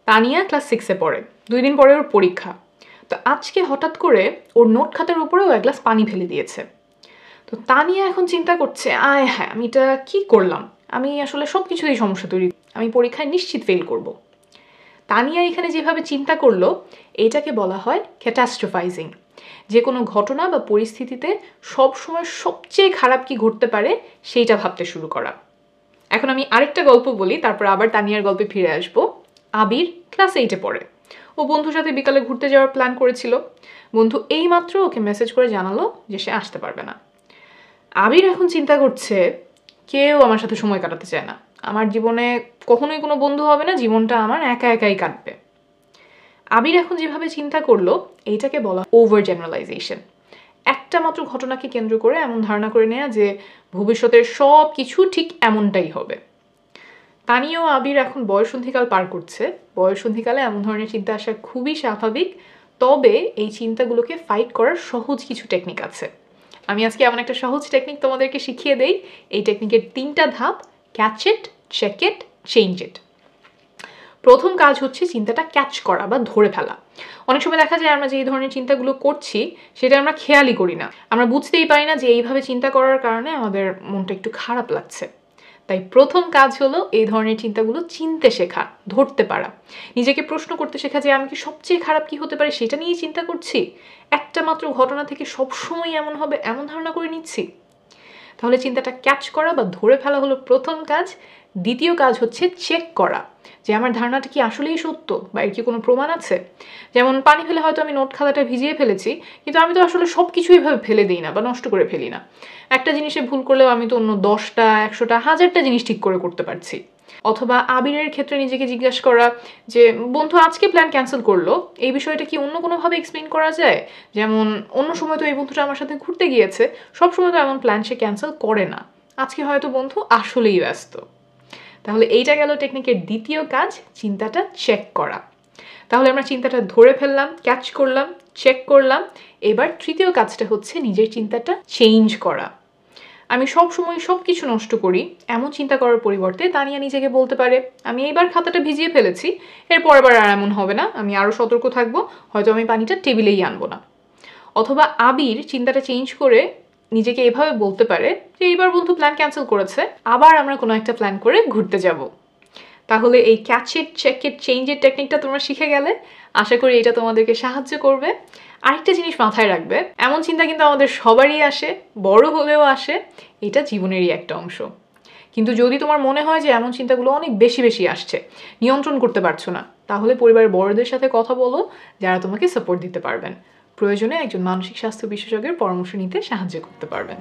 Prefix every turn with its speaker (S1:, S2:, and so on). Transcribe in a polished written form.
S1: Tania class 6-এ পড়ে, 2 দিন পরে ওর পরীক্ষা। তো আজকে হঠাৎ করে ওর নোট খাতার উপরেও এক গ্লাস পানি ফেলে দিয়েছে। তো তানিয়া এখন চিন্তা করছে, আয় হ্যাঁ আমি এটা কী করলাম, আমি আসলে সব কিছুতেই সমস্যা তৈরি, আমি পরীক্ষায় নিশ্চিত ফেল করব। তানিয়া এখানে যেভাবে চিন্তা করলো এইটাকে বলা হয় ক্যাটাস্ট্রোফাইজিং। যে কোনো ঘটনা বা পরিস্থিতিতে সবসময় সবচেয়ে খারাপ কি ঘটতে পারে সেইটা ভাবতে শুরু করা। এখন আমি আরেকটা গল্প বলি, তারপর আবার তানিয়ার গল্পে ফিরে আসবো। আবির ক্লাস 8-এ পড়ে। ও বন্ধুর সাথে বিকালে ঘুরতে যাওয়ার প্ল্যান করেছিল। বন্ধু এইমাত্র ওকে মেসেজ করে জানালো যে সে আসতে পারবে না। আবির এখন চিন্তা করছে, কেউ আমার সাথে সময় কাটাতে চায় না, আমার জীবনে কখনোই কোনো বন্ধু হবে না, জীবনটা আমার একা একাই কাটবে। আবির এখন যেভাবে চিন্তা করলো এইটাকে বলা ওভার জেনারেলাইজেশন। একটা মাত্র ঘটনাকে কেন্দ্র করে এমন ধারণা করে নেয়া যে ভবিষ্যতের সব কিছু ঠিক এমনটাই হবে। তানিয়া ও আবির এখন বয়ঃসন্ধিকাল পার করছে। বয়ঃসন্ধিকালে এমন ধরনের চিন্তা আসা খুবই স্বাভাবিক, তবে এই চিন্তাগুলোকে ফাইট করার সহজ কিছু টেকনিক আছে। আমি আজকে এমন একটা সহজ টেকনিক তোমাদেরকে শিখিয়ে দেই। এই টেকনিকের 3টা ধাপ: catch it, check it, change it. প্রথম কাজ হচ্ছে চিন্তাটা ক্যাচ করা বা ধরে ফেলা। অনেক সময় দেখা যায় আমরা যে এই ধরনের চিন্তাগুলো করছি সেটা আমরা খেয়ালই করি না, আমরা বুঝতেই পারি না যে এইভাবে চিন্তা করার কারণে আমাদের মনটা একটু খারাপ লাগছে। তাই প্রথম কাজ হলো এই ধরনের চিন্তাগুলো চিনতে শেখা, ধরতে পারা। নিজেকে প্রশ্ন করতে শেখা যে আমি কি সবচেয়ে খারাপ কি হতে পারে সেটা নিয়েই চিন্তা করছি, একটা মাত্র ঘটনা থেকে সবসময় এমন হবে এমন ধারণা করে নিচ্ছি। তাহলে চিন্তাটা ক্যাচ করা বা ধরে ফেলা হলো প্রথম কাজ। দ্বিতীয় কাজ হচ্ছে চেক করা যে আমার ধারণাটা কি আসলেই সত্য বা এর কি কোনো প্রমাণ আছে। যেমন পানি ফেলে হয়তো আমি নোট খাতাটা ভিজিয়ে ফেলেছি, কিন্তু আমি তো আসলে সব কিছু এইভাবে ফেলে দিই না বা নষ্ট করে ফেলি না। একটা জিনিসে ভুল করলেও আমি তো অন্য 10টা, 100টা, 1000টা জিনিস ঠিক করে করতে পারছি। অথবা আবিরের ক্ষেত্রে নিজেকে জিজ্ঞাসা করা যে বন্ধু আজকে প্ল্যান ক্যান্সেল করলো, এই বিষয়টা কি অন্য কোনোভাবে এক্সপ্লেন করা যায়? যেমন অন্য সময় তো এই বন্ধুটা আমার সাথে ঘুরতে গিয়েছে, সব সময় তো এমন প্ল্যান সে ক্যান্সেল করে না, আজকে হয়তো বন্ধু আসলেই ব্যস্ত। তাহলে এইটা গেল টেকনিকের দ্বিতীয় কাজ, চিন্তাটা চেক করা। তাহলে আমরা চিন্তাটা ধরে ফেললাম, ক্যাচ করলাম, চেক করলাম। এবার তৃতীয় কাজটা হচ্ছে নিজের চিন্তাটা চেঞ্জ করা। আমি সব সময় সব কিছু নষ্ট করি এমন চিন্তা করার পরিবর্তে তানিয়া নিজেকে বলতে পারে, আমি এইবার খাতাটা ভিজিয়ে ফেলেছি, এরপর আবার আর এমন হবে না, আমি আরও সতর্ক থাকবো, হয়তো আমি পানিটা টেবিলেই আনবো না। অথবা আবির চিন্তাটা চেঞ্জ করে নিজেকে এভাবে বলতে পারে যে এইবার বন্ধু প্ল্যান ক্যান্সেল করেছে, আবার আমরা কোনো একটা প্ল্যান করে ঘুরতে যাব। তাহলে এই catch it, check it, change it টেকনিকটা তোমরা শিখে গেলে। আশা করি এটা তোমাদেরকে সাহায্য করবে। আরেকটা জিনিস মাথায় রাখবে, এমন চিন্তা কিন্তু আমাদের সবারই আসে, বড় হলেও আসে, এটা জীবনেরই একটা অংশ। কিন্তু যদি তোমার মনে হয় যে এমন চিন্তাগুলো অনেক বেশি বেশি আসছে, নিয়ন্ত্রণ করতে পারছো না, তাহলে পরিবারের বড়দের সাথে কথা বলো, যারা তোমাকে সাপোর্ট দিতে পারবেন। প্রয়োজনে একজন মানসিক স্বাস্থ্য বিশেষজ্ঞের পরামর্শ নিতে সাহায্য করতে পারবেন।